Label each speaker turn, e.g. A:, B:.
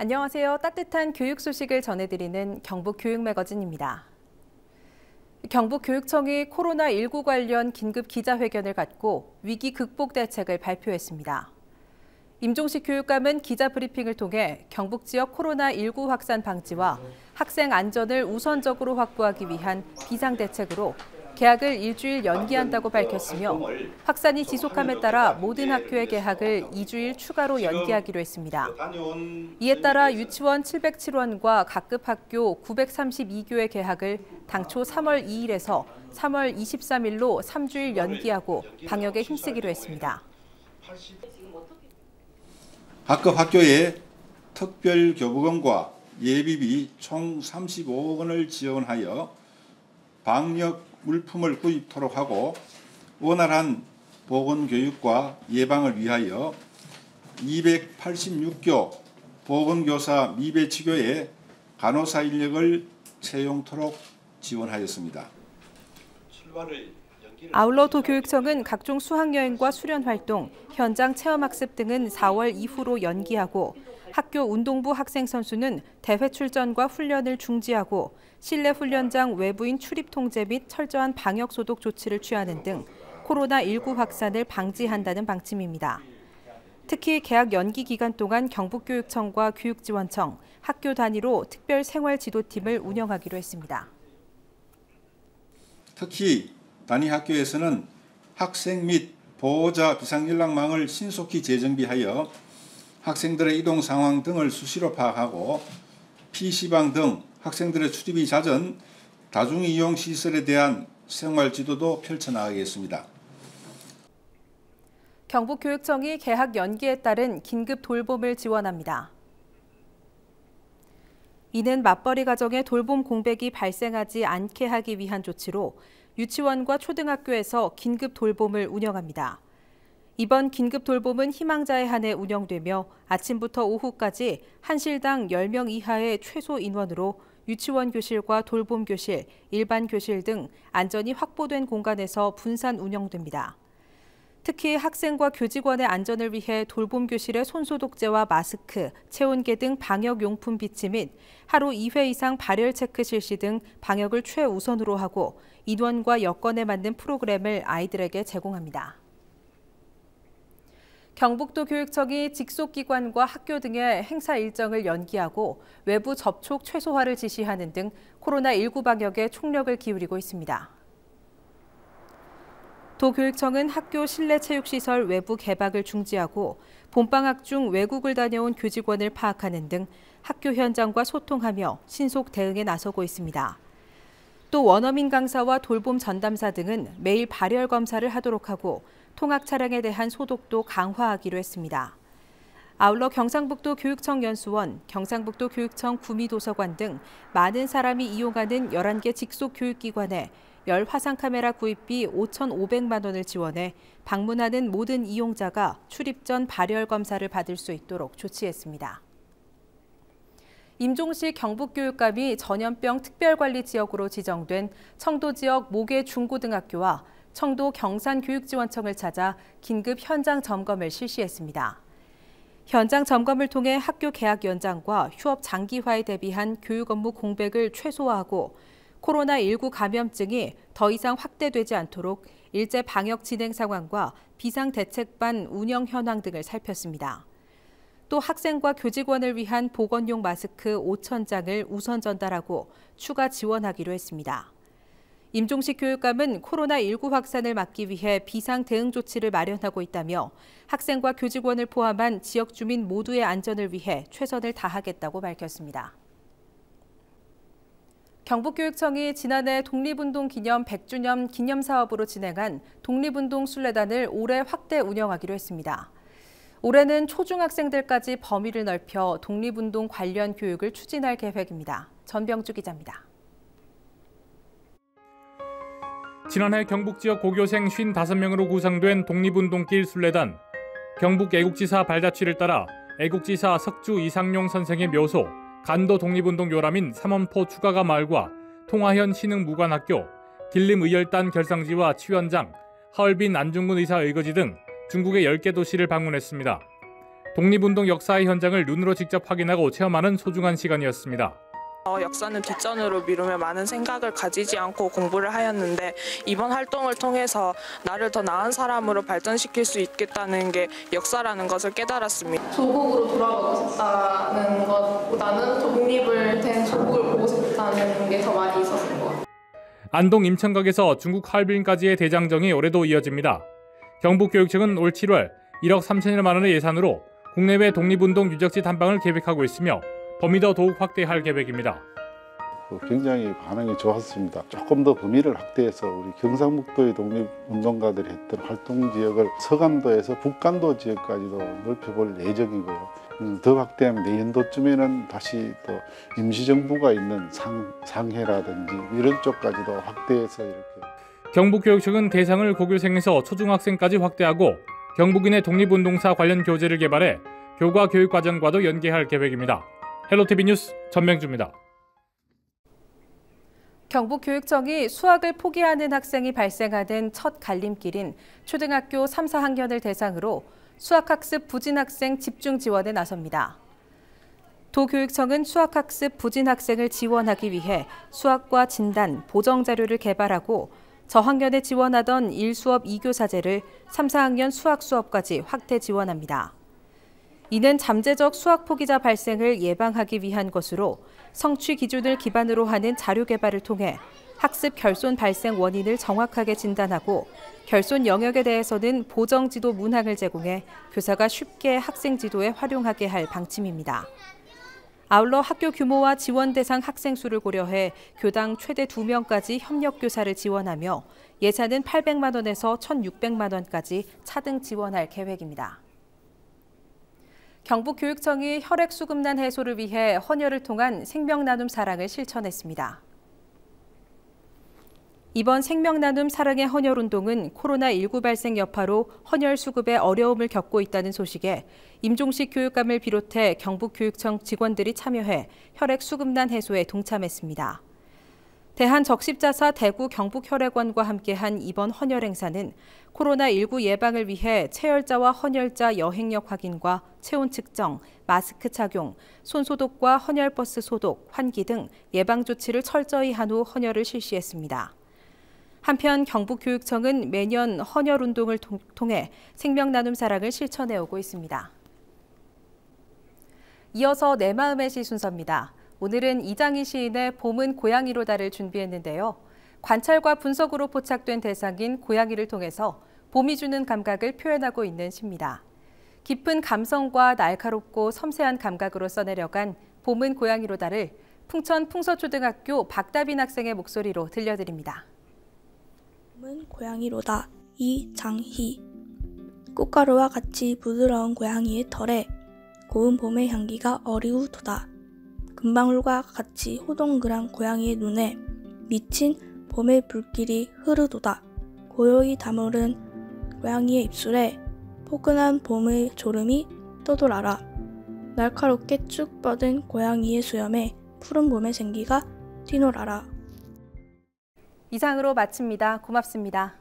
A: 안녕하세요. 따뜻한 교육 소식을 전해드리는 경북교육매거진입니다. 경북교육청이 코로나19 관련 긴급 기자회견을 갖고 위기 극복 대책을 발표했습니다. 임종식 교육감은 기자 브리핑을 통해 경북 지역 코로나19 확산 방지와 학생 안전을 우선적으로 확보하기 위한 비상대책으로 개학을 일주일 연기한다고 밝혔으며 확산이 지속함에 따라 모든 학교의 개학을 2주일 추가로 연기하기로 했습니다. 이에 따라 유치원 707원과 각급 학교 932교의 개학을 당초 3월 2일에서 3월 23일로 3주일 연기하고 방역에 힘쓰기로 했습니다.
B: 각급 학교에 특별교부금과 예비비 총 35억 원을 지원하여 방역 물품을 구입토록 하고 원활한 보건교육과 예방을 위하여 286교 보건교사 미배치교에 간호사 인력을 채용토록 지원하였습니다.
A: 아울러 도교육청은 각종 수학여행과 수련활동, 현장 체험학습 등은 4월 이후로 연기하고 학교 운동부 학생 선수는 대회 출전과 훈련을 중지하고 실내 훈련장 외부인 출입 통제 및 철저한 방역 소독 조치를 취하는 등 코로나19 확산을 방지한다는 방침입니다. 특히 개학 연기 기간 동안 경북교육청과 교육지원청, 학교 단위로 특별 생활지도팀을 운영하기로 했습니다.
B: 특히 단위 학교에서는 학생 및 보호자 비상연락망을 신속히 재정비하여 학생들의 이동 상황 등을 수시로 파악하고 PC방 등 학생들의 출입이 잦은 다중이용 시설에 대한 생활 지도도 펼쳐나가겠습니다.
A: 경북교육청이 개학 연기에 따른 긴급 돌봄을 지원합니다. 이는 맞벌이 가정에 돌봄 공백이 발생하지 않게 하기 위한 조치로 유치원과 초등학교에서 긴급 돌봄을 운영합니다. 이번 긴급 돌봄은 희망자에 한해 운영되며 아침부터 오후까지 한 실당 10명 이하의 최소 인원으로 유치원 교실과 돌봄 교실, 일반 교실 등 안전이 확보된 공간에서 분산 운영됩니다. 특히 학생과 교직원의 안전을 위해 돌봄 교실에 손소독제와 마스크, 체온계 등 방역용품 비치 및 하루 2회 이상 발열 체크 실시 등 방역을 최우선으로 하고 인원과 여건에 맞는 프로그램을 아이들에게 제공합니다. 경북도 교육청이 직속기관과 학교 등의 행사 일정을 연기하고 외부 접촉 최소화를 지시하는 등 코로나19 방역에 총력을 기울이고 있습니다. 도교육청은 학교 실내 체육시설 외부 개박을 중지하고 봄방학 중 외국을 다녀온 교직원을 파악하는 등 학교 현장과 소통하며 신속 대응에 나서고 있습니다. 또 원어민 강사와 돌봄 전담사 등은 매일 발열 검사를 하도록 하고 통학 차량에 대한 소독도 강화하기로 했습니다. 아울러 경상북도 교육청 연수원, 경상북도 교육청 구미도서관 등 많은 사람이 이용하는 11개 직속 교육기관에 열 화상카메라 구입비 5,500만 원을 지원해 방문하는 모든 이용자가 출입 전 발열 검사를 받을 수 있도록 조치했습니다. 임종식 경북교육감이 전염병 특별관리 지역으로 지정된 청도 지역 모계 중고등학교와 청도 경산교육지원청을 찾아 긴급 현장 점검을 실시했습니다. 현장 점검을 통해 학교 개학 연장과 휴업 장기화에 대비한 교육 업무 공백을 최소화하고 코로나19 감염증이 더 이상 확대되지 않도록 일제 방역 진행 상황과 비상대책반 운영 현황 등을 살폈습니다. 또 학생과 교직원을 위한 보건용 마스크 5,000장을 우선 전달하고 추가 지원하기로 했습니다. 임종식 교육감은 코로나19 확산을 막기 위해 비상 대응 조치를 마련하고 있다며 학생과 교직원을 포함한 지역 주민 모두의 안전을 위해 최선을 다하겠다고 밝혔습니다. 경북교육청이 지난해 독립운동 기념 100주년 기념사업으로 진행한 독립운동 순례단을 올해 확대 운영하기로 했습니다. 올해는 초중학생들까지 범위를 넓혀 독립운동 관련 교육을 추진할 계획입니다. 전병주 기자입니다.
C: 지난해 경북 지역 고교생 55명으로 구성된 독립운동길 순례단. 경북 애국지사 발자취를 따라 애국지사 석주 이상용 선생의 묘소, 간도 독립운동 요람인 삼원포 추가가 마을과 통화현 신흥무관학교, 길림의열단 결성지와 치원장, 하얼빈 안중근 의사 의거지 등 중국의 10개 도시를 방문했습니다. 독립운동 역사의 현장을 눈으로 직접 확인하고 체험하는 소중한 시간이었습니다.
D: 역사는 뒷전으로 미루며 많은 생각을 가지지 않고 공부를 하였는데 이번 활동을 통해서 나를 더 나은 사람으로 발전시킬 수 있겠다는 게 역사라는 것을 깨달았습니다.
E: 조국으로 돌아가고 싶다는 것보다는 독립을 된 조국을 보고 싶다는 게 더 많이 있었던 것 같아요.
C: 안동 임천각에서 중국 하얼빈까지의 대장정이 올해도 이어집니다. 경북교육청은 올 7월 1억 3천여만 원의 예산으로 국내외 독립운동 유적지 탐방을 계획하고 있으며 범위도 더욱 확대할 계획입니다.
F: 굉장히 반응이 좋았습니다. 조금 더 범위를 확대해서 우리 경상북도의 독립운동가들이 했던 활동 지역을 서간도에서 북간도 지역까지도 넓혀볼 예정이고요. 더 확대하면 내년도쯤에는 다시 또 임시정부가 있는 상해라든지 이런 쪽까지도 확대해서 이렇게.
C: 경북교육청은 대상을 고교생에서 초중학생까지 확대하고 경북인의 독립운동사 관련 교재를 개발해 교과 교육과정과도 연계할 계획입니다. 헬로티비 뉴스 전명주입니다.
A: 경북교육청이 수학을 포기하는 학생이 발생하는 첫 갈림길인 초등학교 3, 4학년을 대상으로 수학학습 부진 학생 집중 지원에 나섭니다. 도교육청은 수학학습 부진 학생을 지원하기 위해 수학과 진단, 보정 자료를 개발하고 저학년에 지원하던 1수업 2교사제를 3, 4학년 수학 수업까지 확대 지원합니다. 이는 잠재적 수학 포기자 발생을 예방하기 위한 것으로 성취 기준을 기반으로 하는 자료 개발을 통해 학습 결손 발생 원인을 정확하게 진단하고 결손 영역에 대해서는 보정 지도 문항을 제공해 교사가 쉽게 학생 지도에 활용하게 할 방침입니다. 아울러 학교 규모와 지원 대상 학생 수를 고려해 교당 최대 2명까지 협력 교사를 지원하며 예산은 800만 원에서 1,600만 원까지 차등 지원할 계획입니다. 경북교육청이 혈액수급난 해소를 위해 헌혈을 통한 생명나눔 사랑을 실천했습니다. 이번 생명나눔 사랑의 헌혈운동은 코로나19 발생 여파로 헌혈 수급에 어려움을 겪고 있다는 소식에 임종식 교육감을 비롯해 경북교육청 직원들이 참여해 혈액수급난 해소에 동참했습니다. 대한적십자사 대구 경북혈액원과 함께한 이번 헌혈 행사는 코로나19 예방을 위해 체열자와 헌혈자 여행력 확인과 체온 측정, 마스크 착용, 손소독과 헌혈버스 소독, 환기 등 예방 조치를 철저히 한 후 헌혈을 실시했습니다. 한편 경북교육청은 매년 헌혈 운동을 통해 생명나눔 사랑을 실천해오고 있습니다. 이어서 내 마음의 시 순서입니다. 오늘은 이장희 시인의 봄은 고양이로다를 준비했는데요. 관찰과 분석으로 포착된 대상인 고양이를 통해서 봄이 주는 감각을 표현하고 있는 시입니다. 깊은 감성과 날카롭고 섬세한 감각으로 써내려간 봄은 고양이로다를 풍천 풍서초등학교 박다빈 학생의 목소리로 들려드립니다.
G: 봄은 고양이로다. 이장희. 꽃가루와 같이 부드러운 고양이의 털에 고운 봄의 향기가 어리우도다. 금방울과 같이 호동그란 고양이의 눈에 미친 봄의 불길이 흐르도다. 고요히 다무른 고양이의 입술에 포근한 봄의 졸음이 떠돌아라. 날카롭게 쭉 뻗은 고양이의 수염에 푸른 봄의 생기가 뛰놀아라.
A: 이상으로 마칩니다. 고맙습니다.